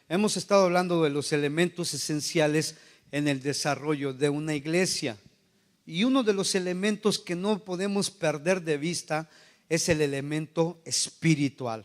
Hemos estado hablando de los elementos esenciales en el desarrollo de una iglesia. Y uno de los elementos que no podemos perder de vista es el elemento espiritual.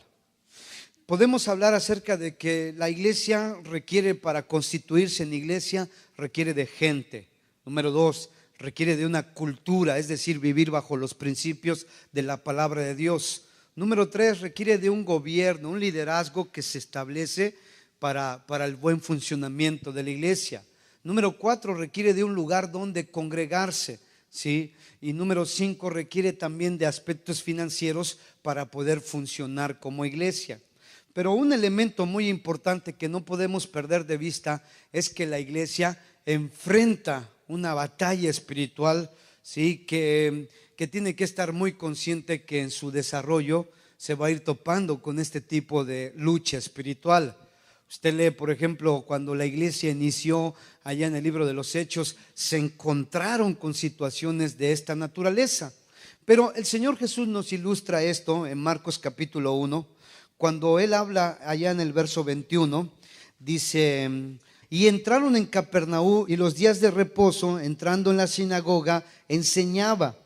Podemos hablar acerca de que la iglesia requiere, para constituirse en iglesia, requiere de gente. Número 2, requiere de una cultura, es decir, vivir bajo los principios de la palabra de Dios. Número 3, requiere de un gobierno, un liderazgo que se establece para el buen funcionamiento de la iglesia. Número 4, requiere de un lugar donde congregarse, ¿sí? Y número 5, requiere también de aspectos financieros para poder funcionar como iglesia. Pero un elemento muy importante que no podemos perder de vista es que la iglesia enfrenta una batalla espiritual, ¿sí? que tiene que estar muy consciente que en su desarrollo se va a ir topando con este tipo de lucha espiritual. Usted lee, por ejemplo, cuando la iglesia inició allá en el libro de los Hechos, se encontraron con situaciones de esta naturaleza. Pero el Señor Jesús nos ilustra esto en Marcos capítulo 1, cuando Él habla allá en el verso 21, dice: y entraron en Capernaú, y los días de reposo, entrando en la sinagoga, enseñaba.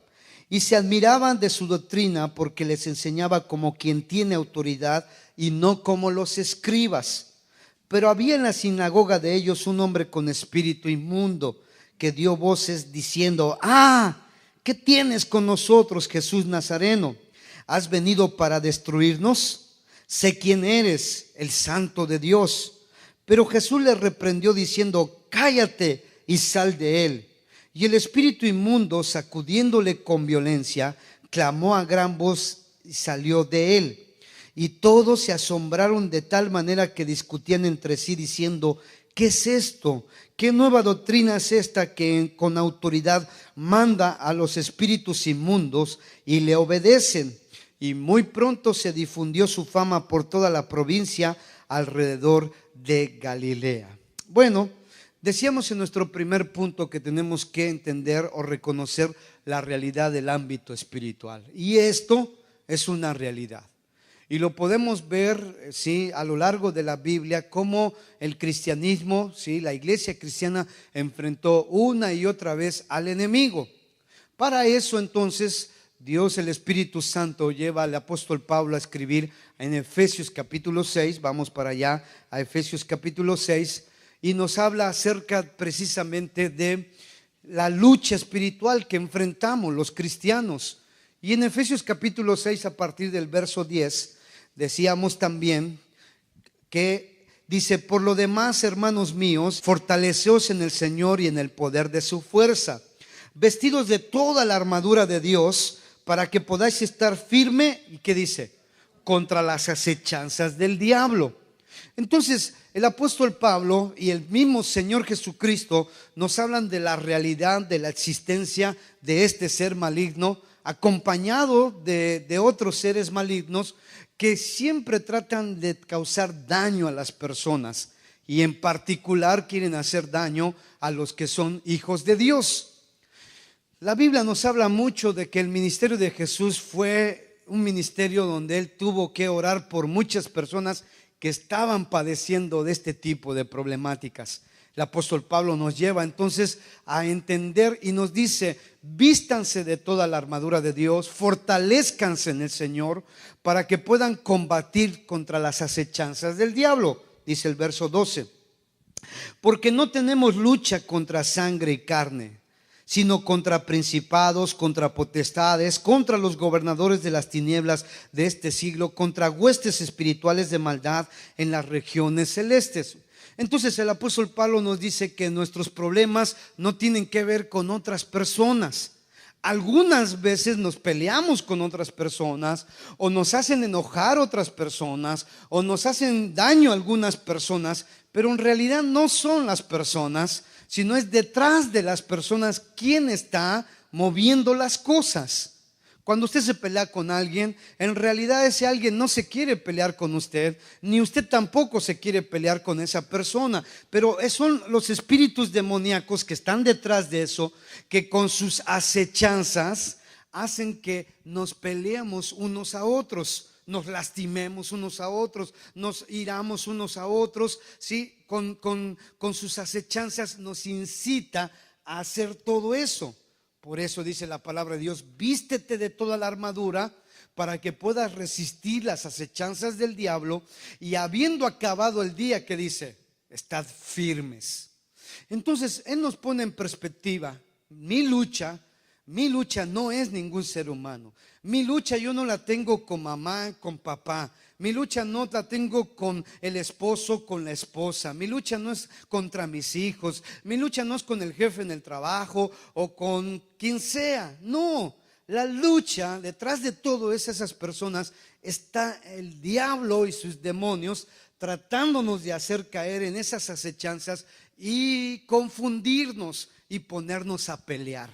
Y se admiraban de su doctrina, porque les enseñaba como quien tiene autoridad y no como los escribas. Pero había en la sinagoga de ellos un hombre con espíritu inmundo, que dio voces diciendo: ¿qué tienes con nosotros, Jesús Nazareno? ¿Has venido para destruirnos? Sé quién eres, el Santo de Dios. Pero Jesús le reprendió diciendo: cállate y sal de él. Y el espíritu inmundo, sacudiéndole con violencia, clamó a gran voz y salió de él. Y todos se asombraron de tal manera que discutían entre sí diciendo: ¿qué es esto? ¿Qué nueva doctrina es esta que con autoridad manda a los espíritus inmundos y le obedecen? Y muy pronto se difundió su fama por toda la provincia alrededor de Galilea. Bueno, decíamos en nuestro primer punto que tenemos que entender o reconocer la realidad del ámbito espiritual. Y esto es una realidad. Y lo podemos ver, ¿sí?, a lo largo de la Biblia, cómo el cristianismo, ¿sí?, la iglesia cristiana enfrentó una y otra vez al enemigo. Para eso entonces Dios, el Espíritu Santo, lleva al apóstol Pablo a escribir en Efesios capítulo 6, vamos para allá a Efesios capítulo 6, y nos habla acerca precisamente de la lucha espiritual que enfrentamos los cristianos. Y en Efesios capítulo 6, a partir del verso 10, decíamos también que dice: por lo demás, hermanos míos, fortaleceos en el Señor y en el poder de su fuerza, vestidos de toda la armadura de Dios, para que podáis estar firme, ¿y qué dice? Contra las acechanzas del diablo. Entonces, el apóstol Pablo y el mismo Señor Jesucristo nos hablan de la realidad de la existencia de este ser maligno, acompañado de otros seres malignos que siempre tratan de causar daño a las personas, y en particular quieren hacer daño a los que son hijos de Dios. La Biblia nos habla mucho de que el ministerio de Jesús fue un ministerio donde Él tuvo que orar por muchas personas que estaban padeciendo de este tipo de problemáticas. El apóstol Pablo nos lleva entonces a entender y nos dice: vístanse de toda la armadura de Dios, fortalezcanse en el Señor para que puedan combatir contra las acechanzas del diablo. Dice el verso 12: porque no tenemos lucha contra sangre y carne, sino contra principados, contra potestades, contra los gobernadores de las tinieblas de este siglo, contra huestes espirituales de maldad en las regiones celestes. Entonces el apóstol Pablo nos dice que nuestros problemas no tienen que ver con otras personas. Algunas veces nos peleamos con otras personas, o nos hacen enojar otras personas, o nos hacen daño a algunas personas, pero en realidad no son las personas, sino es detrás de las personas quien está moviendo las cosas. Cuando usted se pelea con alguien, en realidad ese alguien no se quiere pelear con usted, ni usted tampoco se quiere pelear con esa persona, pero son los espíritus demoníacos que están detrás de eso, que con sus acechanzas hacen que nos peleemos unos a otros. nos lastimemos unos a otros, nos iramos unos a otros, ¿sí? Con sus acechanzas nos incita a hacer todo eso. Por eso dice la palabra de Dios: vístete de toda la armadura para que puedas resistir las acechanzas del diablo, y habiendo acabado el día, que dice, estad firmes. Entonces Él nos pone en perspectiva: mi lucha no es ningún ser humano. Mi lucha yo no la tengo con mamá, con papá. Mi lucha no la tengo con el esposo, con la esposa. Mi lucha no es contra mis hijos. Mi lucha no es con el jefe en el trabajo o con quien sea. No, la lucha detrás de todo esas personas está el diablo y sus demonios tratándonos de hacer caer en esas acechanzas y confundirnos y ponernos a pelear.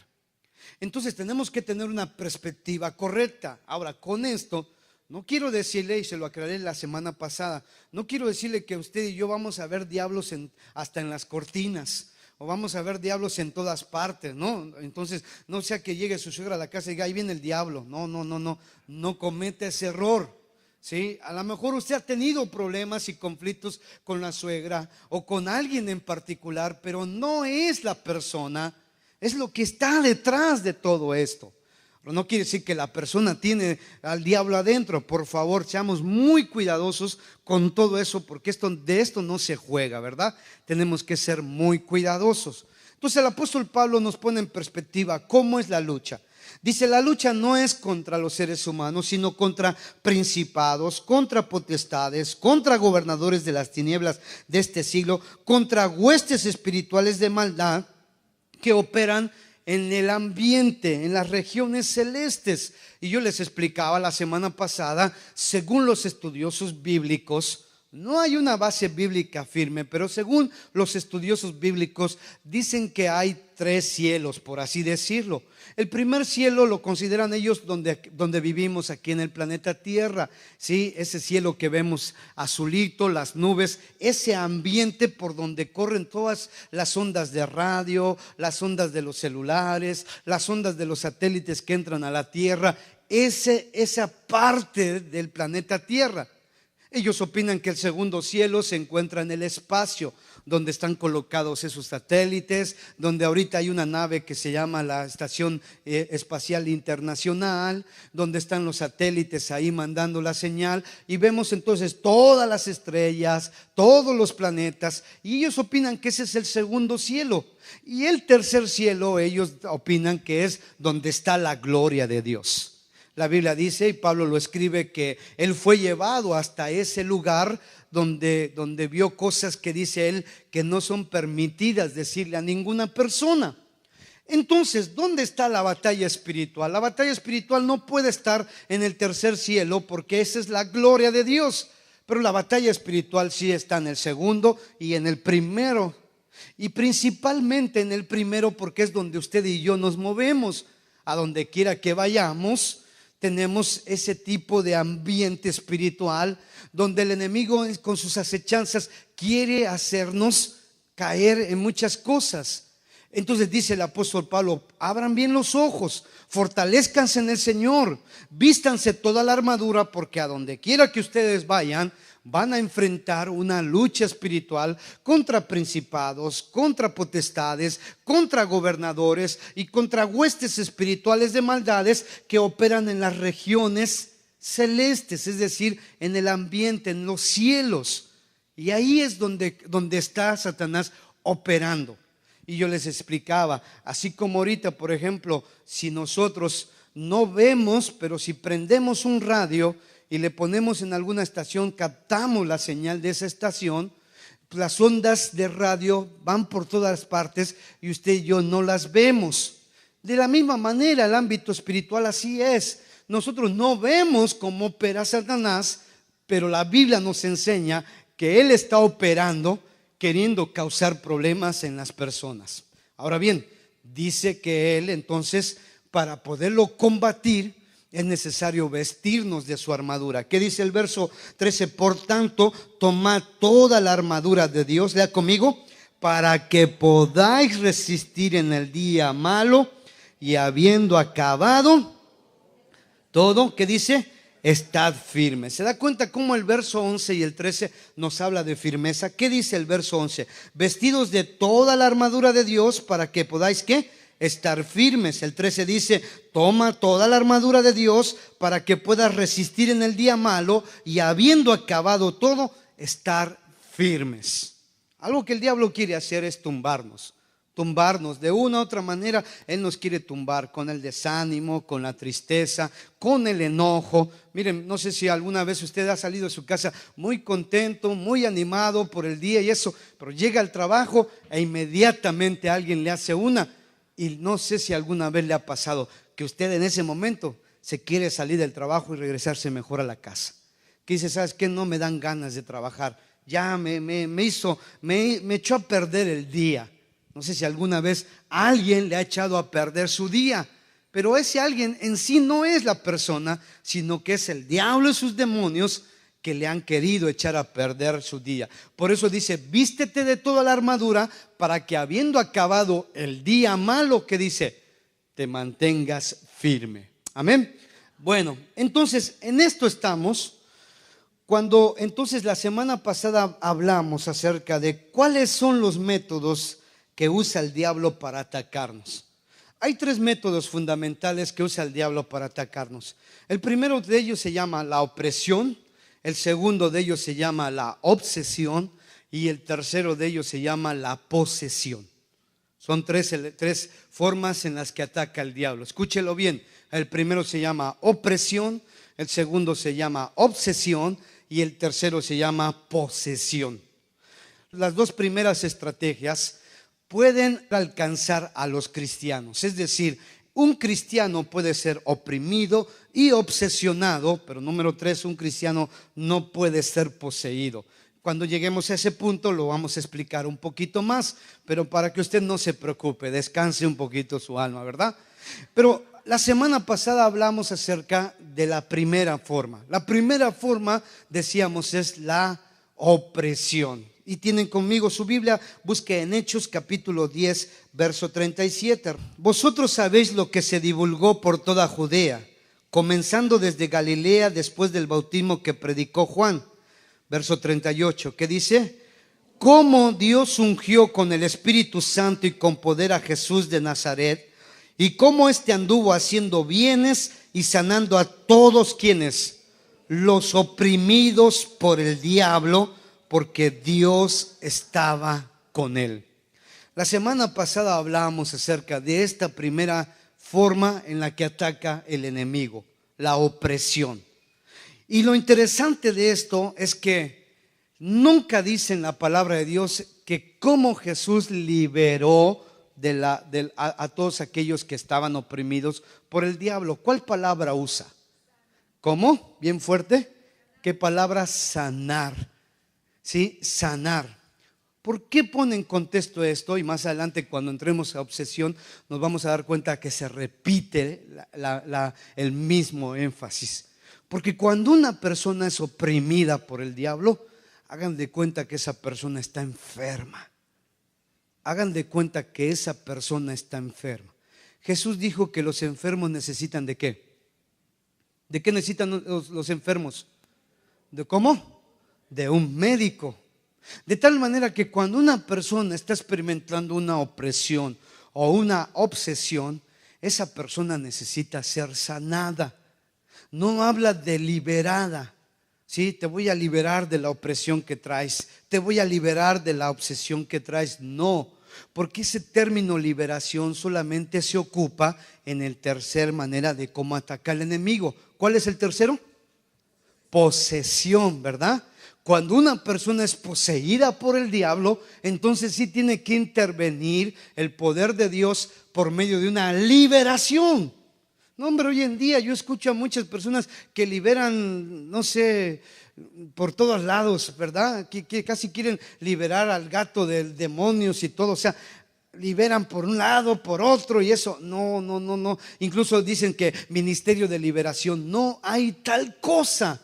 Entonces tenemos que tener una perspectiva correcta. Ahora, con esto no quiero decirle, y se lo aclaré la semana pasada, no quiero decirle que usted y yo vamos a ver diablos hasta en las cortinas, o vamos a ver diablos en todas partes, ¿no? Entonces no sea que llegue su suegra a la casa y diga: ahí viene el diablo. No cometa ese error, ¿sí? A lo mejor usted ha tenido problemas y conflictos con la suegra o con alguien en particular, pero no es la persona, es lo que está detrás de todo esto. No quiere decir que la persona tiene al diablo adentro. Por favor, seamos muy cuidadosos con todo eso, porque de esto no se juega, ¿verdad? Tenemos que ser muy cuidadosos. Entonces el apóstol Pablo nos pone en perspectiva cómo es la lucha. Dice: la lucha no es contra los seres humanos, sino contra principados, contra potestades, contra gobernadores de las tinieblas de este siglo, contra huestes espirituales de maldad que operan en el ambiente, en las regiones celestes. Y yo les explicaba la semana pasada, según los estudiosos bíblicos, no hay una base bíblica firme, pero según los estudiosos bíblicos dicen que hay 3 cielos, por así decirlo. El primer cielo lo consideran ellos donde vivimos aquí en el planeta Tierra, ¿sí? Ese cielo que vemos azulito, las nubes, ese ambiente por donde corren todas las ondas de radio, las ondas de los celulares, las ondas de los satélites que entran a la Tierra, esa parte del planeta Tierra. Ellos opinan que el segundo cielo se encuentra en el espacio, donde están colocados esos satélites, donde ahorita hay una nave que se llama la Estación Espacial Internacional, donde están los satélites ahí mandando la señal, y vemos entonces todas las estrellas, todos los planetas, y ellos opinan que ese es el segundo cielo. Y el tercer cielo ellos opinan que es donde está la gloria de Dios. La Biblia dice, y Pablo lo escribe, que él fue llevado hasta ese lugar donde vio cosas que dice él que no son permitidas decirle a ninguna persona. Entonces, ¿dónde está la batalla espiritual? La batalla espiritual no puede estar en el tercer cielo, porque esa es la gloria de Dios. Pero la batalla espiritual sí está en el segundo y en el primero. Y principalmente en el primero, porque es donde usted y yo nos movemos. A donde quiera que vayamos, tenemos ese tipo de ambiente espiritual donde el enemigo con sus acechanzas quiere hacernos caer en muchas cosas. Entonces dice el apóstol Pablo: abran bien los ojos, fortalezcanse en el Señor, vístanse toda la armadura, porque a donde quiera que ustedes vayan, van a enfrentar una lucha espiritual contra principados, contra potestades, contra gobernadores y contra huestes espirituales de maldades que operan en las regiones celestes, es decir, en el ambiente, en los cielos. Y ahí es donde está Satanás operando. Y yo les explicaba, así como ahorita, por ejemplo, si nosotros no vemos, pero si prendemos un radio y le ponemos en alguna estación, captamos la señal de esa estación, las ondas de radio van por todas partes y usted y yo no las vemos. De la misma manera, el ámbito espiritual así es. Nosotros no vemos cómo opera Satanás, pero la Biblia nos enseña que él está operando, queriendo causar problemas en las personas. Ahora bien, dice que él entonces, para poderlo combatir, es necesario vestirnos de su armadura. ¿Qué dice el verso 13? Por tanto, tomad toda la armadura de Dios, lea conmigo, para que podáis resistir en el día malo, y habiendo acabado todo, ¿qué dice? Estad firmes. ¿Se da cuenta cómo el verso 11 y el 13 nos habla de firmeza? ¿Qué dice el verso 11? Vestidos de toda la armadura de Dios para que podáis, ¿qué? Estar firmes. El 13 dice, toma toda la armadura de Dios para que puedas resistir en el día malo y habiendo acabado todo, estar firmes. Algo que el diablo quiere hacer es tumbarnos de una u otra manera. Él nos quiere tumbar con el desánimo, con la tristeza, con el enojo. Miren, no sé si alguna vez usted ha salido de su casa muy contento, muy animado por el día y eso, pero llega al trabajo e inmediatamente alguien le hace una. Y no sé si alguna vez le ha pasado que usted en ese momento se quiere salir del trabajo y regresarse mejor a la casa. Que dice, ¿sabes qué? No me dan ganas de trabajar. Ya me echó a perder el día. No sé si alguna vez alguien le ha echado a perder su día, pero ese alguien en sí no es la persona, sino que es el diablo y sus demonios que le han querido echar a perder su día. Por eso dice, vístete de toda la armadura para que habiendo acabado el día malo, que dice, te mantengas firme. Amén. Bueno, entonces en esto estamos. Cuando entonces la semana pasada hablamos acerca de cuáles son los métodos que usa el diablo para atacarnos. Hay tres métodos fundamentales que usa el diablo para atacarnos. El primero de ellos se llama la opresión, el segundo de ellos se llama la obsesión y el tercero de ellos se llama la posesión. Son tres formas en las que ataca el diablo. Escúchelo bien. El primero se llama opresión, el segundo se llama obsesión y el tercero se llama posesión. Las dos primeras estrategias pueden alcanzar a los cristianos. Es decir, un cristiano puede ser oprimido y obsesionado, pero número 3, un cristiano no puede ser poseído. Cuando lleguemos a ese punto lo vamos a explicar un poquito más, pero para que usted no se preocupe, descanse un poquito su alma, ¿verdad? Pero la semana pasada hablamos acerca de la primera forma. La primera forma, decíamos, es la opresión. Y tienen conmigo su Biblia, busque en Hechos capítulo 10, verso 37. Vosotros sabéis lo que se divulgó por toda Judea, comenzando desde Galilea después del bautismo que predicó Juan. Verso 38, ¿qué dice? Cómo Dios ungió con el Espíritu Santo y con poder a Jesús de Nazaret, y cómo éste anduvo haciendo bienes y sanando a todos quienes, los oprimidos por el diablo, porque Dios estaba con él. La semana pasada hablábamos acerca de esta primera forma en la que ataca el enemigo, la opresión. Y lo interesante de esto es que nunca dice en la palabra de Dios que cómo Jesús liberó a todos aquellos que estaban oprimidos por el diablo. ¿Cuál palabra usa? ¿Cómo? Bien fuerte. ¿Qué palabra? Sanar. ¿Sí? Sanar. ¿Por qué pone en contexto esto? Y más adelante cuando entremos a obsesión nos vamos a dar cuenta que se repite el mismo énfasis. Porque cuando una persona es oprimida por el diablo, hagan de cuenta que esa persona está enferma. Hagan de cuenta que esa persona está enferma. Jesús dijo que los enfermos necesitan ¿de qué? ¿De qué necesitan los enfermos? ¿De cómo? De un médico. De tal manera que cuando una persona está experimentando una opresión o una obsesión, esa persona necesita ser sanada. No habla de liberada. Sí, te voy a liberar de la opresión que traes, te voy a liberar de la obsesión que traes. No, porque ese término liberación solamente se ocupa en el tercer manera de cómo atacar al enemigo. ¿Cuál es el tercero? Posesión, ¿verdad? Cuando una persona es poseída por el diablo, entonces sí tiene que intervenir el poder de Dios por medio de una liberación. No, hombre, hoy en día yo escucho a muchas personas que liberan, no sé, por todos lados, ¿verdad? Que casi quieren liberar al gato de demonios y todo, o sea, liberan por un lado, por otro y eso, no. Incluso dicen que ministerio de liberación, no hay tal cosa.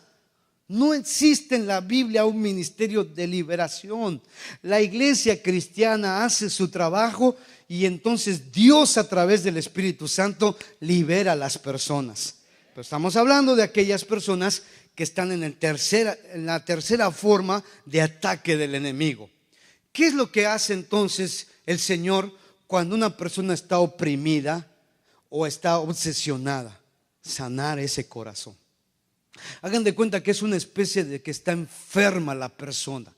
No existe en la Biblia un ministerio de liberación. La iglesia cristiana hace su trabajo y entonces Dios a través del Espíritu Santo libera a las personas. Pero estamos hablando de aquellas personas que están en la tercera forma de ataque del enemigo. ¿Qué es lo que hace entonces el Señor cuando una persona está oprimida o está obsesionada? Sanar ese corazón. Hagan de cuenta que es una especie de que está enferma la persona.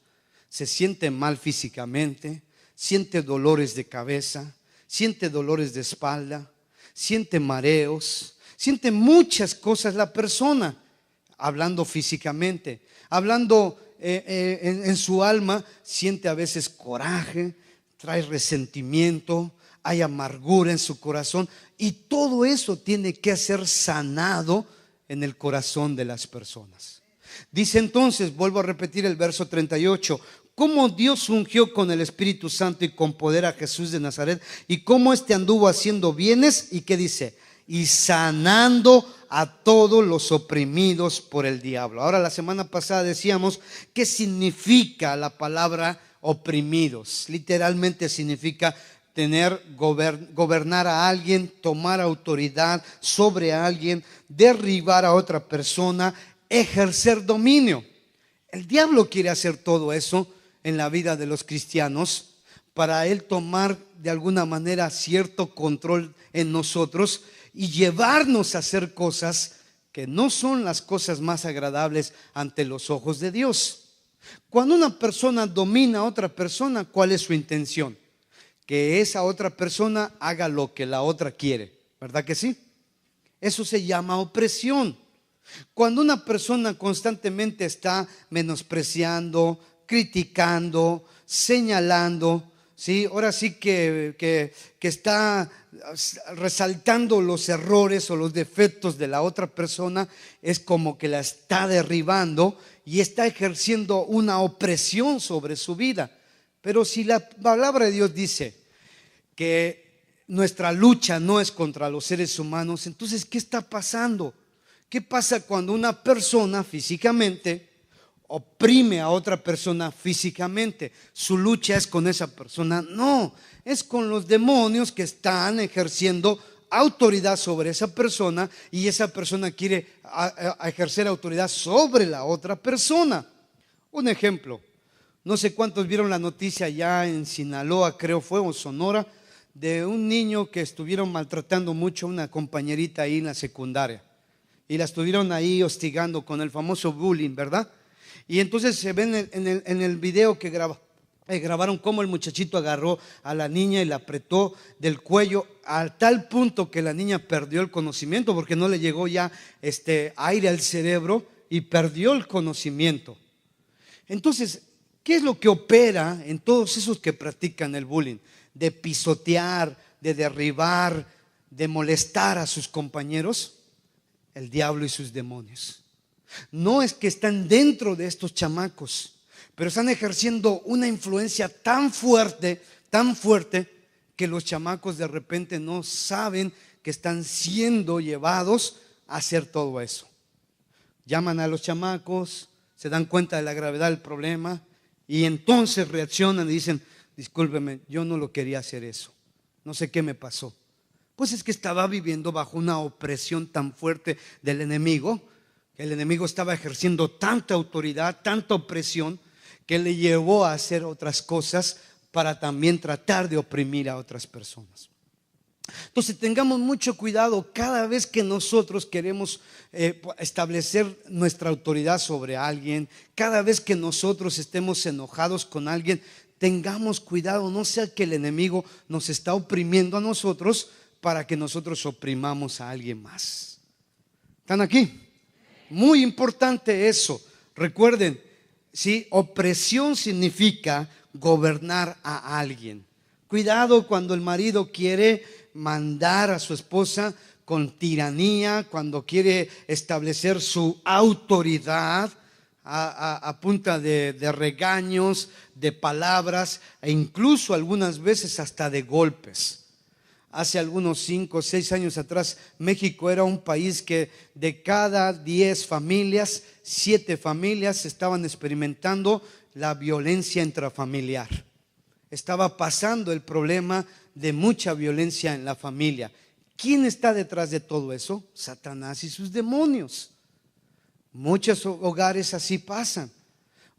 Se siente mal físicamente, siente dolores de cabeza, siente dolores de espalda, siente mareos, siente muchas cosas la persona, hablando físicamente, hablando en su alma, siente a veces coraje, trae resentimiento, hay amargura en su corazón, y todo eso tiene que ser sanado en el corazón de las personas. Dice entonces, vuelvo a repetir el verso 38, cómo Dios ungió con el Espíritu Santo y con poder a Jesús de Nazaret, y cómo éste anduvo haciendo bienes, y qué dice, y sanando a todos los oprimidos por el diablo. Ahora, la semana pasada decíamos qué significa la palabra oprimidos. Literalmente significa gobernar a alguien, tomar autoridad sobre alguien, derribar a otra persona, ejercer dominio. El diablo quiere hacer todo eso en la vida de los cristianos para él tomar de alguna manera cierto control en nosotros y llevarnos a hacer cosas que no son las cosas más agradables ante los ojos de Dios. Cuando una persona domina a otra persona, ¿cuál es su intención? Que esa otra persona haga lo que la otra quiere, ¿verdad que sí? Eso se llama opresión. Cuando una persona constantemente está menospreciando, criticando, señalando, ¿sí? Ahora sí que está resaltando los errores o los defectos de la otra persona, es como que la está derribando y está ejerciendo una opresión sobre su vida. Pero si la palabra de Dios dice que nuestra lucha no es contra los seres humanos, entonces ¿qué está pasando? ¿Qué pasa cuando una persona físicamente oprime a otra persona físicamente? ¿Su lucha es con esa persona? No, es con los demonios que están ejerciendo autoridad sobre esa persona y esa persona quiere ejercer autoridad sobre la otra persona. Un ejemplo, no sé cuántos vieron la noticia ya en Sinaloa, creo fue, o Sonora, de un niño que estuvieron maltratando mucho a una compañerita ahí en la secundaria. Y la estuvieron ahí hostigando con el famoso bullying, ¿verdad? Y entonces se ven en el video que grabaron cómo el muchachito agarró a la niña y la apretó del cuello a tal punto que la niña perdió el conocimiento porque no le llegó ya aire al cerebro y perdió el conocimiento. Entonces, ¿qué es lo que opera en todos esos que practican el bullying? De pisotear, de derribar, de molestar a sus compañeros. El diablo y sus demonios. No es que están dentro de estos chamacos, pero están ejerciendo una influencia tan fuerte que los chamacos de repente no saben que están siendo llevados a hacer todo eso. Llaman a los chamacos, se dan cuenta de la gravedad del problema y entonces reaccionan y dicen, discúlpeme, yo no lo quería hacer eso, no sé qué me pasó. Pues es que estaba viviendo bajo una opresión tan fuerte del enemigo, que el enemigo estaba ejerciendo tanta autoridad, tanta opresión, que le llevó a hacer otras cosas para también tratar de oprimir a otras personas. Entonces tengamos mucho cuidado cada vez que nosotros queremos establecer nuestra autoridad sobre alguien, cada vez que nosotros estemos enojados con alguien, tengamos cuidado, no sea que el enemigo nos está oprimiendo a nosotros para que nosotros oprimamos a alguien más. ¿Están aquí? Muy importante eso. Recuerden, ¿sí? Opresión significa gobernar a alguien. Cuidado cuando el marido quiere mandar a su esposa con tiranía, cuando quiere establecer su autoridad a punta de regaños, de palabras e incluso algunas veces hasta de golpes. Hace algunos 5 o 6 años atrás, México era un país que de cada 10 familias, 7 familias estaban experimentando la violencia intrafamiliar. Estaba pasando el problema de mucha violencia en la familia. ¿Quién está detrás de todo eso? Satanás y sus demonios. Muchos hogares así pasan.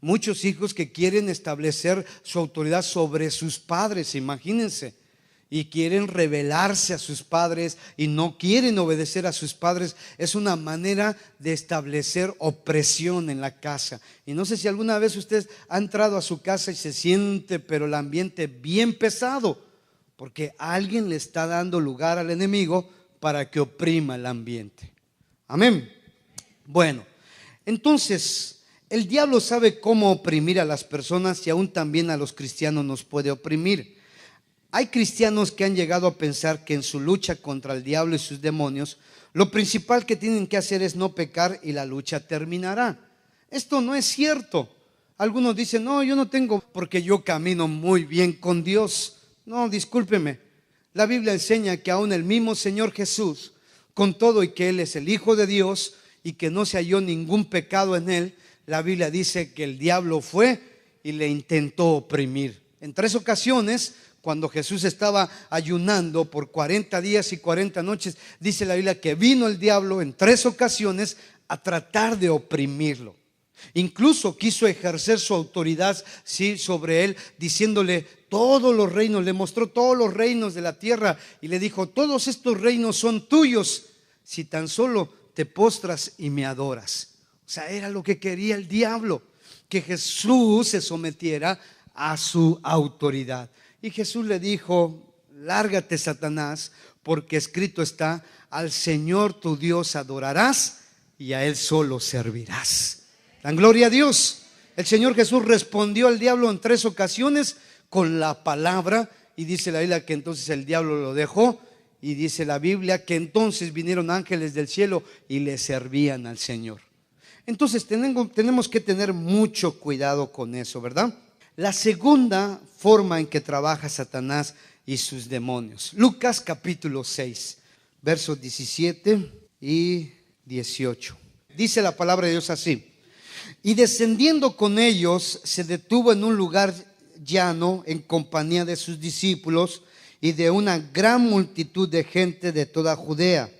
Muchos hijos que quieren establecer su autoridad sobre sus padres, imagínense, y quieren rebelarse a sus padres y no quieren obedecer a sus padres. Es una manera de establecer opresión en la casa. Y no sé si alguna vez usted ha entrado a su casa y se siente, pero el ambiente bien pesado, porque alguien le está dando lugar al enemigo para que oprima el ambiente. Amén. Bueno, entonces el diablo sabe cómo oprimir a las personas y aún también a los cristianos nos puede oprimir. Hay cristianos que han llegado a pensar que en su lucha contra el diablo y sus demonios, lo principal que tienen que hacer es no pecar y la lucha terminará. Esto no es cierto. Algunos dicen, no, yo no tengo porque yo camino muy bien con Dios. No, discúlpeme. La Biblia enseña que aún el mismo Señor Jesús, con todo y que Él es el Hijo de Dios y que no se halló ningún pecado en Él, la Biblia dice que el diablo fue y le intentó oprimir. En 3 ocasiones, cuando Jesús estaba ayunando por 40 días y 40 noches, dice la Biblia que vino el diablo en 3 ocasiones a tratar de oprimirlo. Incluso quiso ejercer su autoridad, sí, sobre él, diciéndole todos los reinos, le mostró todos los reinos de la tierra y le dijo, todos estos reinos son tuyos si tan solo te postras y me adoras. O sea, era lo que quería el diablo, que Jesús se sometiera a su autoridad. Y Jesús le dijo, lárgate, Satanás, porque escrito está, al Señor tu Dios adorarás y a Él solo servirás. Dan gloria a Dios. El Señor Jesús respondió al diablo en 3 ocasiones con la palabra, y dice la Biblia que entonces el diablo lo dejó, y dice la Biblia que entonces vinieron ángeles del cielo y le servían al Señor. Entonces tenemos que tener mucho cuidado con eso, ¿verdad? La segunda forma en que trabaja Satanás y sus demonios. Lucas capítulo 6, versos 17 y 18. Dice la palabra de Dios así: y descendiendo con ellos, se detuvo en un lugar llano en compañía de sus discípulos y de una gran multitud de gente de toda Judea,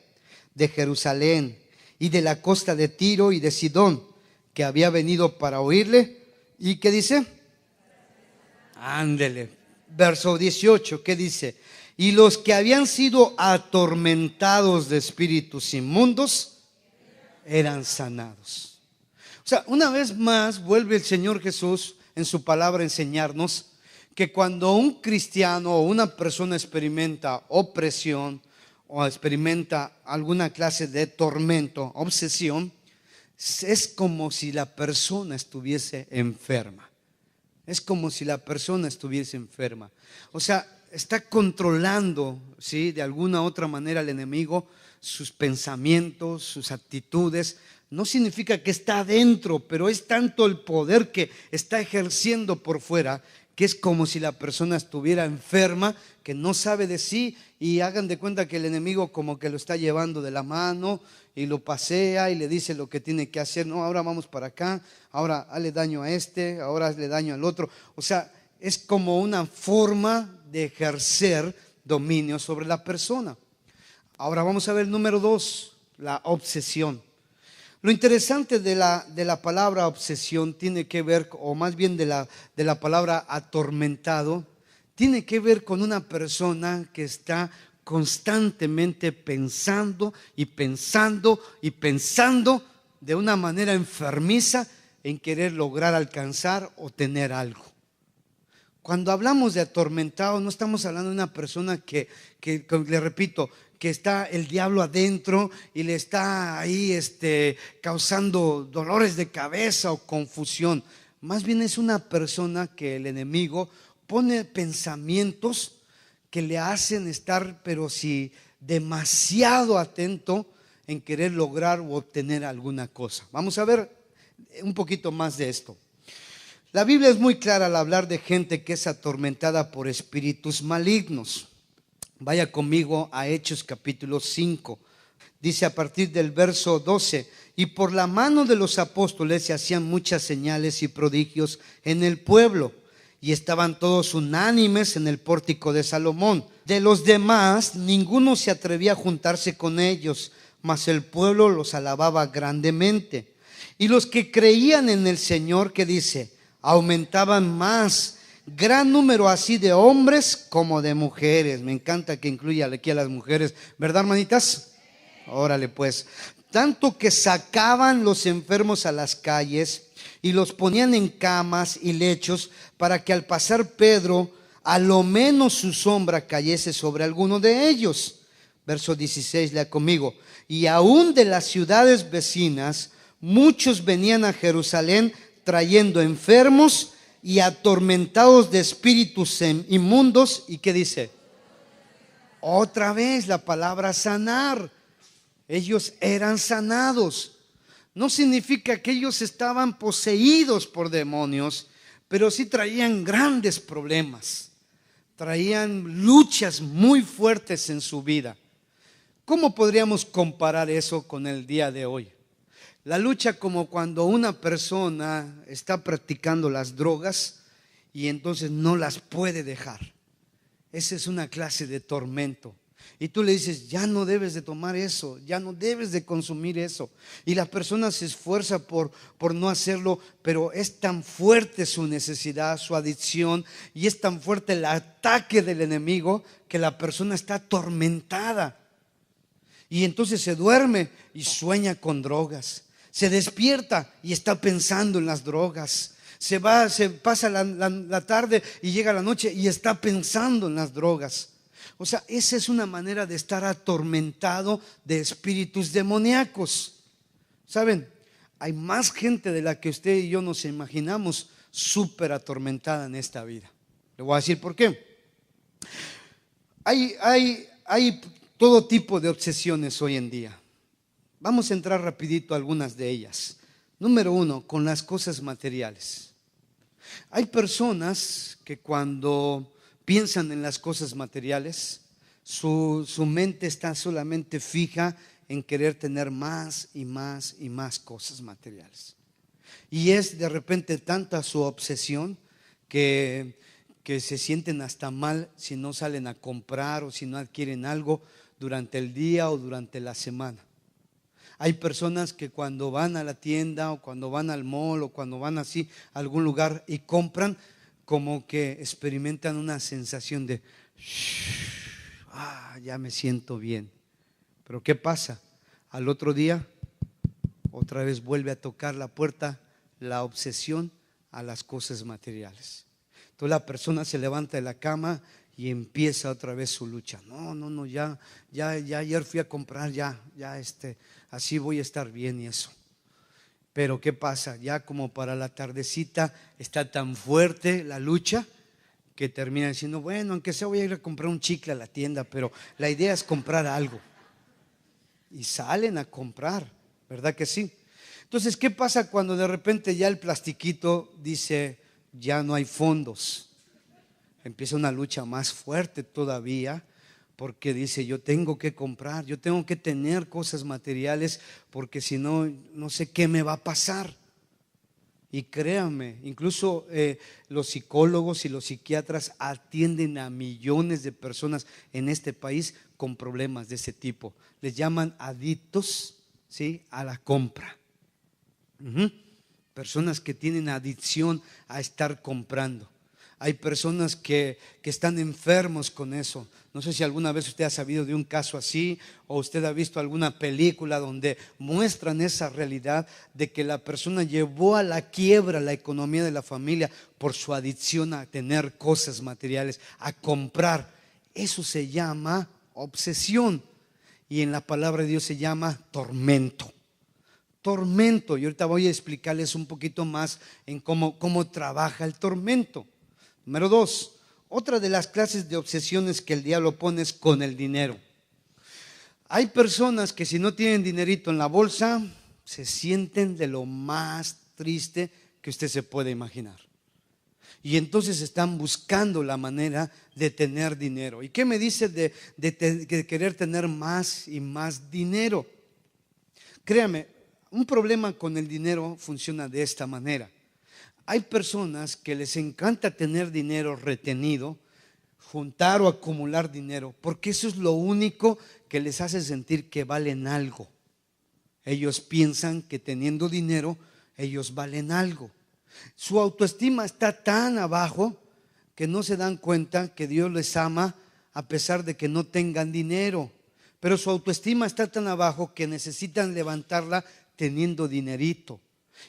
de Jerusalén y de la costa de Tiro y de Sidón, que había venido para oírle. ¿Y qué dice? Ándele, verso 18, ¿qué dice? Y los que habían sido atormentados de espíritus inmundos eran sanados. O sea, una vez más vuelve el Señor Jesús en su palabra a enseñarnos que cuando un cristiano o una persona experimenta opresión o experimenta alguna clase de tormento, obsesión, es como si la persona estuviese enferma. Es como si la persona estuviese enferma. O sea, está controlando, ¿sí?, de alguna u otra manera el enemigo, sus pensamientos, sus actitudes. No significa que está adentro, pero es tanto el poder que está ejerciendo por fuera, que es como si la persona estuviera enferma, que no sabe de sí, y hagan de cuenta que el enemigo como que lo está llevando de la mano y lo pasea y le dice lo que tiene que hacer. No, ahora vamos para acá, ahora hazle daño a este, ahora hazle daño al otro. O sea, es como una forma de ejercer dominio sobre la persona. Ahora vamos a ver el número 2, la obsesión. Lo interesante de la palabra obsesión tiene que ver, o más bien de la palabra atormentado, tiene que ver con una persona que está constantemente pensando y pensando y pensando de una manera enfermiza en querer lograr alcanzar o tener algo. Cuando hablamos de atormentado, no estamos hablando de una persona que le repito, que está el diablo adentro y le está ahí causando dolores de cabeza o confusión. Más bien es una persona que el enemigo pone pensamientos que le hacen estar, pero sí, demasiado atento en querer lograr o obtener alguna cosa. Vamos a ver un poquito más de esto. La Biblia es muy clara al hablar de gente que es atormentada por espíritus malignos. Vaya conmigo a Hechos capítulo 5. Dice a partir del verso 12: y por la mano de los apóstoles se hacían muchas señales y prodigios en el pueblo. y estaban todos unánimes en el pórtico de Salomón. De los demás, ninguno se atrevía a juntarse con ellos, mas el pueblo los alababa grandemente. Y los que creían en el Señor, ¿qué dice? Aumentaban más, gran número así de hombres como de mujeres. Me encanta que incluya aquí a las mujeres, ¿verdad, hermanitas? Órale pues. Tanto que sacaban los enfermos a las calles y los ponían en camas y lechos para que al pasar Pedro, a lo menos su sombra cayese sobre alguno de ellos. Verso 16, lea conmigo. Y aún de las ciudades vecinas, muchos venían a Jerusalén trayendo enfermos y atormentados de espíritus inmundos. ¿Y qué dice? Otra vez la palabra sanar. Ellos eran sanados. No significa que ellos estaban poseídos por demonios, pero sí traían grandes problemas. Traían luchas muy fuertes en su vida. ¿Cómo podríamos comparar eso con el día de hoy? La lucha como cuando una persona está practicando las drogas y entonces no las puede dejar. Esa es una clase de tormento. Y tú le dices, ya no debes de tomar eso, ya no debes de consumir eso. Y la persona se esfuerza por no hacerlo, pero es tan fuerte su necesidad, su adicción, y es tan fuerte el ataque del enemigo que la persona está atormentada. Y entonces se duerme y sueña con drogas. Se despierta y está pensando en las drogas. Se pasa la tarde y llega la noche y está pensando en las drogas. O sea, esa es una manera de estar atormentado de espíritus demoníacos. ¿Saben? Hay más gente de la que usted y yo nos imaginamos súper atormentada en esta vida. Le voy a decir por qué. Hay todo tipo de obsesiones hoy en día. Vamos a entrar rapidito a algunas de ellas. Número 1, con las cosas materiales. Hay personas que cuando piensan en las cosas materiales, su mente está solamente fija en querer tener más y más y más cosas materiales. Y es de repente tanta su obsesión que se sienten hasta mal si no salen a comprar o si no adquieren algo durante el día o durante la semana. Hay personas que cuando van a la tienda o cuando van al mall o cuando van así a algún lugar y compran, como que experimentan una sensación de ya me siento bien. Pero ¿qué pasa? Al otro día otra vez vuelve a tocar la puerta la obsesión a las cosas materiales. Entonces la persona se levanta de la cama y empieza otra vez su lucha. No, ya ayer fui a comprar, así voy a estar bien y eso. Pero ¿qué pasa? Ya como para la tardecita está tan fuerte la lucha que termina diciendo, bueno, aunque sea voy a ir a comprar un chicle a la tienda, pero la idea es comprar algo. Y salen a comprar, ¿verdad que sí? Entonces, ¿qué pasa cuando de repente ya el plastiquito dice, ya no hay fondos? Empieza una lucha más fuerte todavía. Porque dice, yo tengo que comprar, yo tengo que tener cosas materiales, porque si no, no sé qué me va a pasar. Y créanme, incluso los psicólogos y los psiquiatras atienden a millones de personas en este país con problemas de ese tipo. Les llaman adictos, ¿sí?, a la compra. Personas que tienen adicción a estar comprando. Hay personas que están enfermos con eso. No sé si alguna vez usted ha sabido de un caso así, o usted ha visto alguna película donde muestran esa realidad de que la persona llevó a la quiebra la economía de la familia por su adicción a tener cosas materiales, a comprar. Eso se llama obsesión, y en la palabra de Dios se llama tormento. Tormento, y ahorita voy a explicarles un poquito más en cómo trabaja el tormento. Número 2, otra de las clases de obsesiones que el diablo pone es con el dinero. Hay personas que si no tienen dinerito en la bolsa, se sienten de lo más triste que usted se puede imaginar. Y entonces están buscando la manera de tener dinero. ¿Y qué me dice de querer tener más y más dinero? Créame, un problema con el dinero funciona de esta manera. Hay personas que les encanta tener dinero retenido, juntar o acumular dinero, porque eso es lo único que les hace sentir que valen algo. Ellos piensan que teniendo dinero, ellos valen algo. Su autoestima está tan abajo que no se dan cuenta que Dios les ama a pesar de que no tengan dinero. Pero su autoestima está tan abajo que necesitan levantarla teniendo dinerito.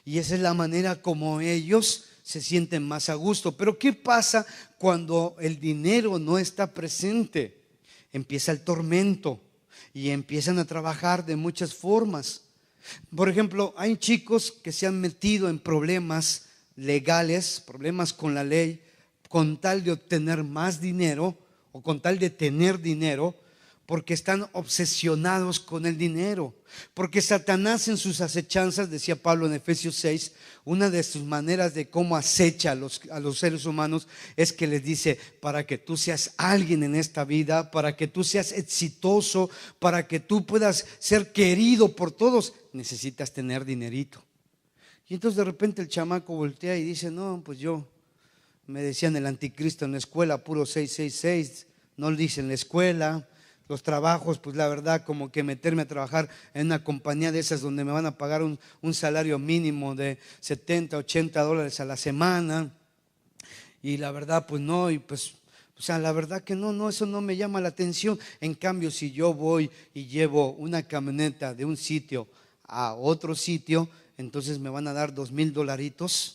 Y esa es la manera como ellos se sienten más a gusto. Pero ¿qué pasa cuando el dinero no está presente? Empieza el tormento y empiezan a trabajar de muchas formas. Por ejemplo, hay chicos que se han metido en problemas legales, problemas con la ley, con tal de obtener más dinero o con tal de tener dinero, porque están obsesionados con el dinero. Porque Satanás en sus acechanzas, decía Pablo en Efesios 6, una de sus maneras de cómo acecha a los seres humanos es que les dice: para que tú seas alguien en esta vida, para que tú seas exitoso, para que tú puedas ser querido por todos, necesitas tener dinerito. Y entonces de repente el chamaco voltea y dice: no, pues yo, me decían el anticristo en la escuela, puro 666, no lo dice en la escuela. Los trabajos, pues la verdad, como que meterme a trabajar en una compañía de esas donde me van a pagar un salario mínimo de 70, 80 dólares a la semana. Y la verdad, pues no, y pues, o sea, la verdad que no, eso no me llama la atención. En cambio, si yo voy y llevo una camioneta de un sitio a otro sitio, entonces me van a dar $2,000.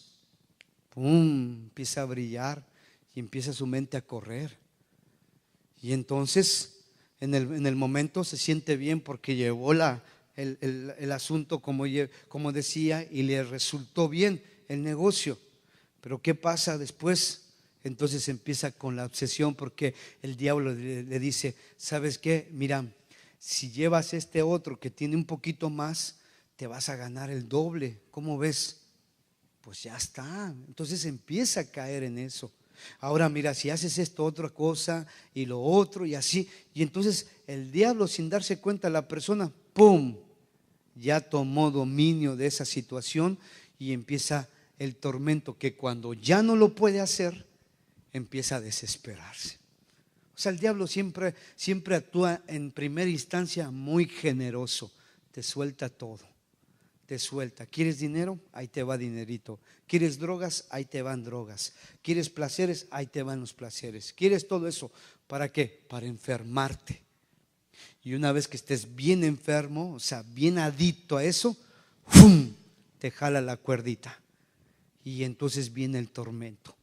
¡Pum! Empieza a brillar y empieza su mente a correr. Y entonces en el momento se siente bien porque llevó el asunto como decía, y le resultó bien el negocio. Pero ¿qué pasa después? Entonces empieza con la obsesión, porque el diablo le dice: ¿sabes qué? Mira, si llevas este otro que tiene un poquito más, te vas a ganar el doble. ¿Cómo ves? Pues ya está. Entonces empieza a caer en eso. Ahora mira, si haces esto, otra cosa y lo otro y así, y entonces el diablo, sin darse cuenta, la persona, ¡pum!, ya tomó dominio de esa situación y empieza el tormento, que cuando ya no lo puede hacer, empieza a desesperarse. O sea, el diablo siempre actúa en primera instancia muy generoso, te suelta todo. Te suelta. ¿Quieres dinero? Ahí te va dinerito. ¿Quieres drogas? Ahí te van drogas. ¿Quieres placeres? Ahí te van los placeres. ¿Quieres todo eso? ¿Para qué? Para enfermarte. Y una vez que estés bien enfermo, o sea, bien adicto a eso, ¡fum!, te jala la cuerdita. Y entonces viene el tormento.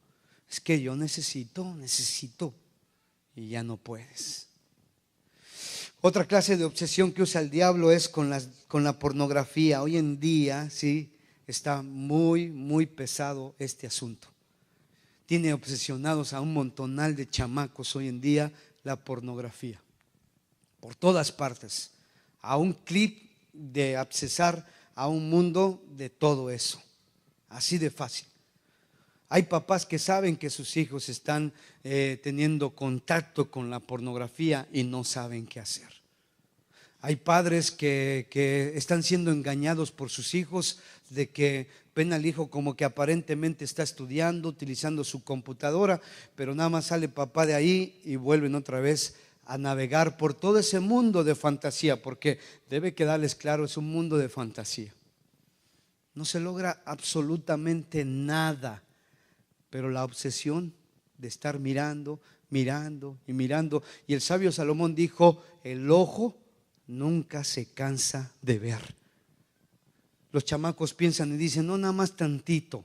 Es que yo necesito, y ya no puedes. Otra clase de obsesión que usa el diablo es con la pornografía. Hoy en día, sí, está muy, muy pesado este asunto. Tiene obsesionados a un montonal de chamacos hoy en día la pornografía. Por todas partes. A un clip de accesar a un mundo de todo eso. Así de fácil. Hay papás que saben que sus hijos están teniendo contacto con la pornografía y no saben qué hacer. Hay padres que están siendo engañados por sus hijos, de que ven al hijo como que aparentemente está estudiando, utilizando su computadora, pero nada más sale papá de ahí y vuelven otra vez a navegar por todo ese mundo de fantasía, porque debe quedarles claro, es un mundo de fantasía. No se logra absolutamente nada. Pero la obsesión de estar mirando y mirando. Y el sabio Salomón dijo: el ojo nunca se cansa de ver. Los chamacos piensan y dicen: no, nada más tantito.